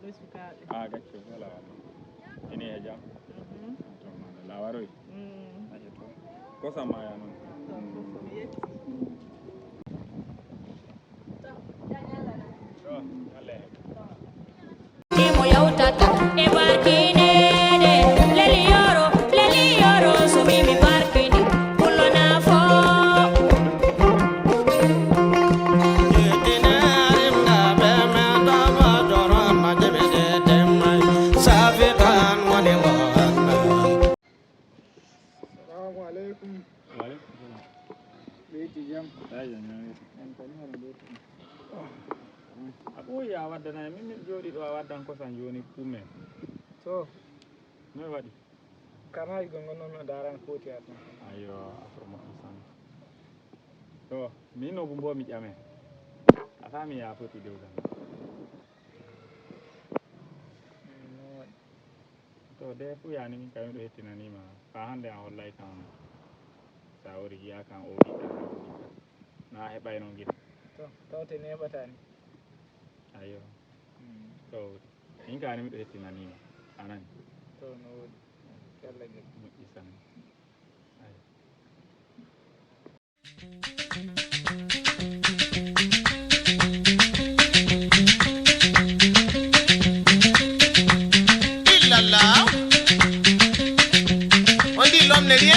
ɗo sukaɓe gacce wala ene e jam to la waroy to kosam ma ya non mo yawtata e barkine leli yoro so mimi barkini kullona fo ya waddana min jooɗi ɗo a waddan kosan joni kumen to no waɗi kanayi gongo noon daran foti at ayo afro moƴƴi san to min no bo mi ƴame a fami ya foti dewgal to de fu yani min kayum ɗo hettinanima fa hande an hollay kan sa wori yiya kan o ɓi na heɓay no guila to tawte neɓatani ayo to min kani miɗo hettinanima anani to no woɗi Allah jaɓi moƴƴi san ayo On dit l'homme n'est rien,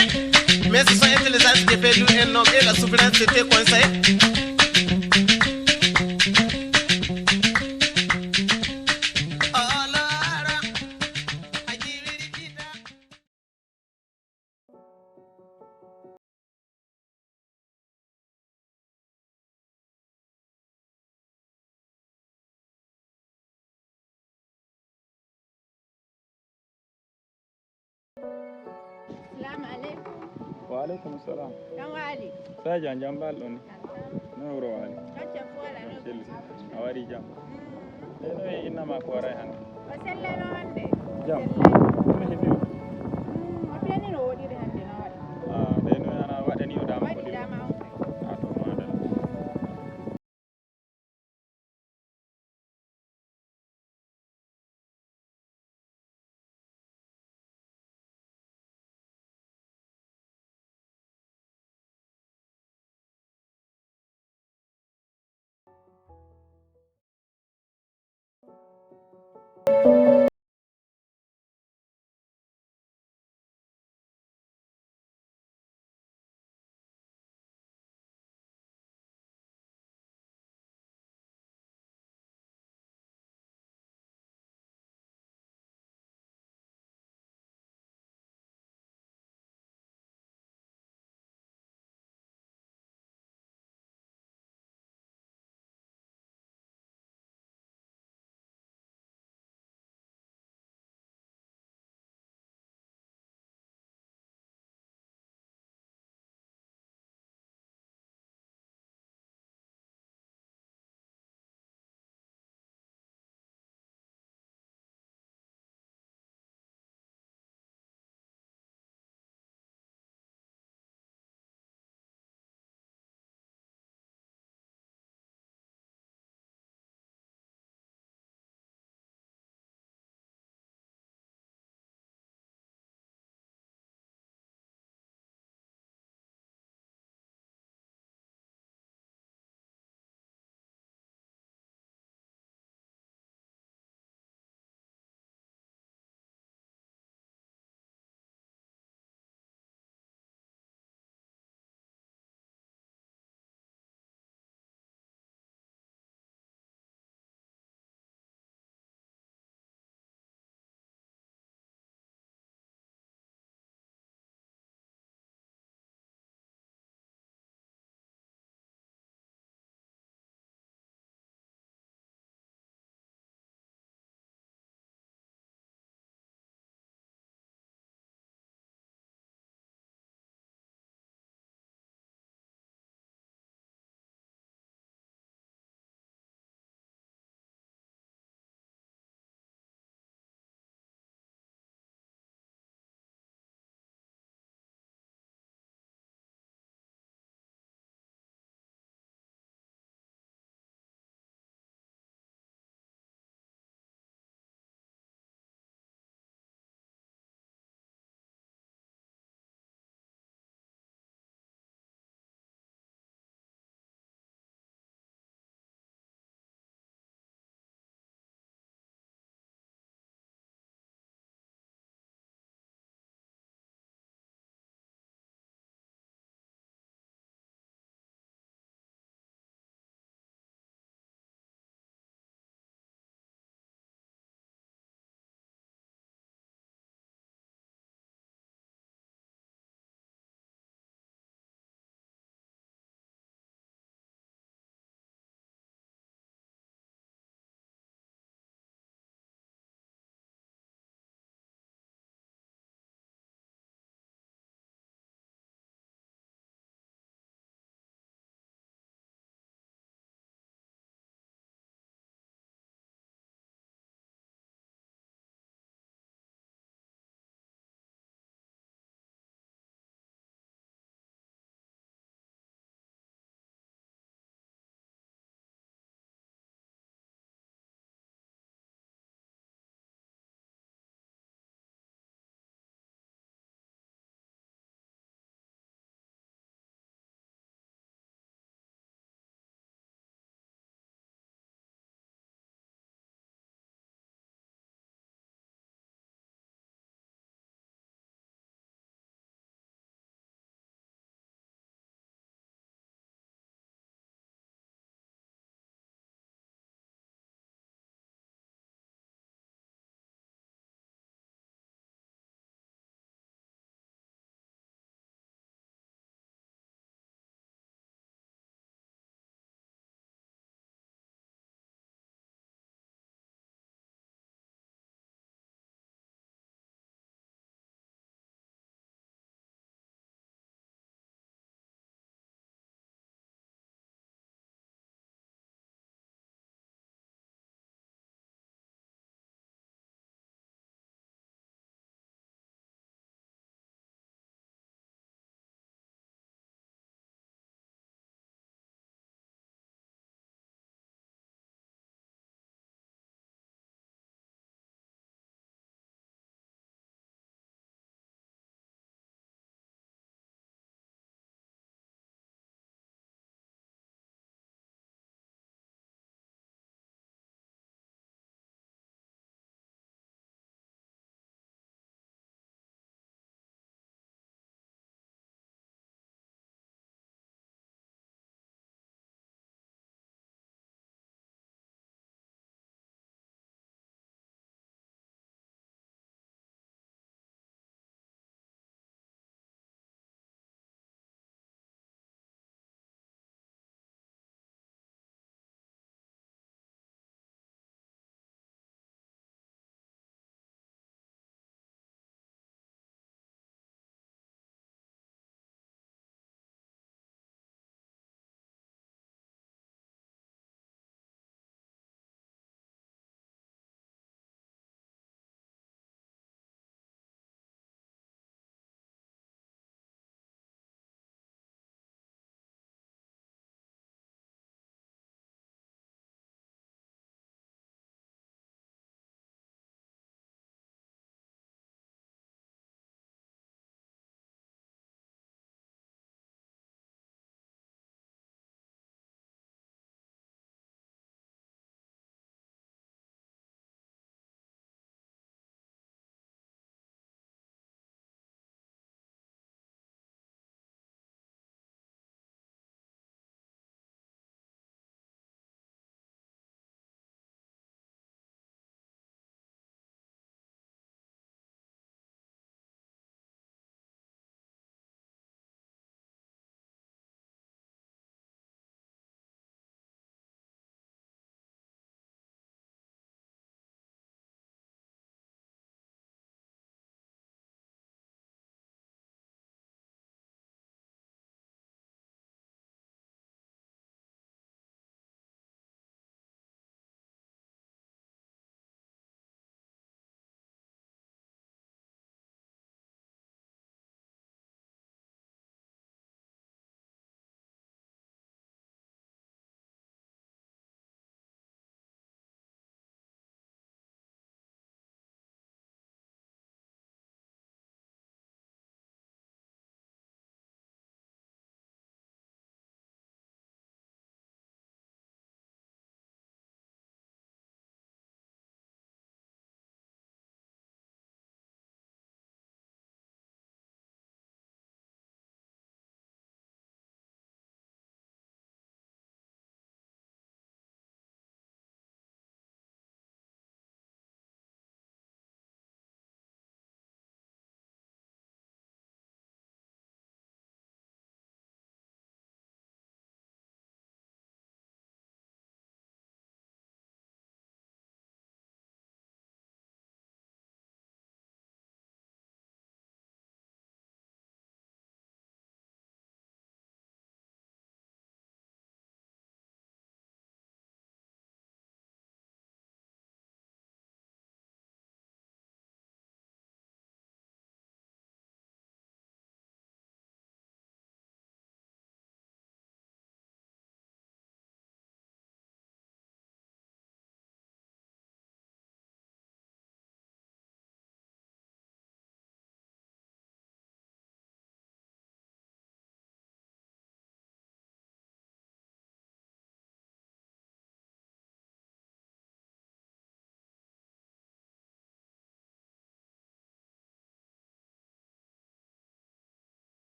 mais ce sont intelligence qui fait lui un homme et la souveraineté c'était coincée. Assalamu alaikum. wa aleykum salam Kan wali. sadio jambal ɗon no wuro wali Kacce fola no. selli a wari jam e no e innama ko waray hande O sellano hande. jam ɗum heɓi O feni no woɗiri hande no waɗi. ɓe no ana waɗani o dama ko Waɗi ɗi dama on kay. to madalla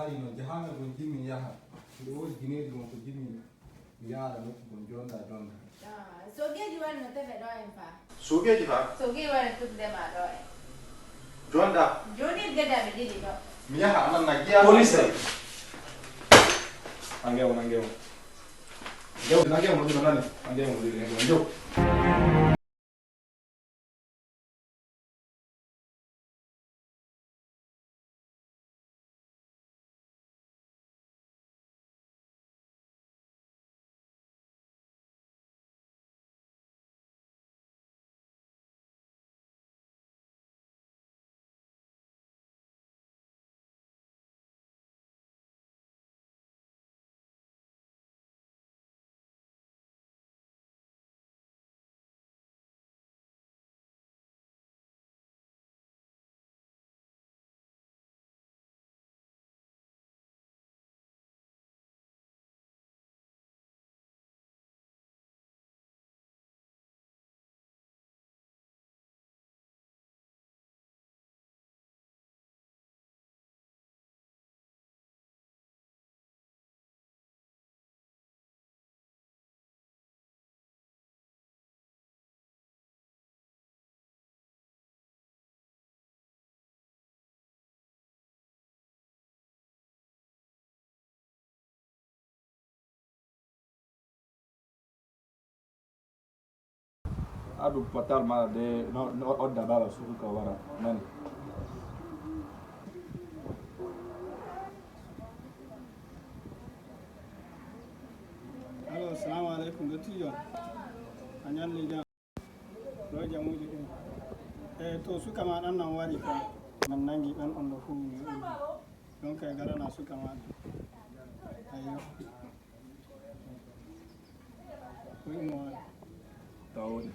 misali no jahanga gon jimmi yaha nde wodi gineji gon ko jimmi mi yaara nokku gon jonda jonda sogeji wari no tefe ɗo en fa sogeji fa sogeji wari tugdema ɗo en jonda joni gedaɓe ɗiɗi ɗo mi yaha anan na giya police nangewo nangewo mo nani nangewo mo njo adu portal mala de no odda bala suku ka wara nani allo assalamu alaikum dottijo a ñalli jam ɗo jamuji ɗum to suka ma ɗan nan wari fa man nangi ɗan on ɗo fuu donc e garana suka maɗa ayo ko immo waɗa tawodi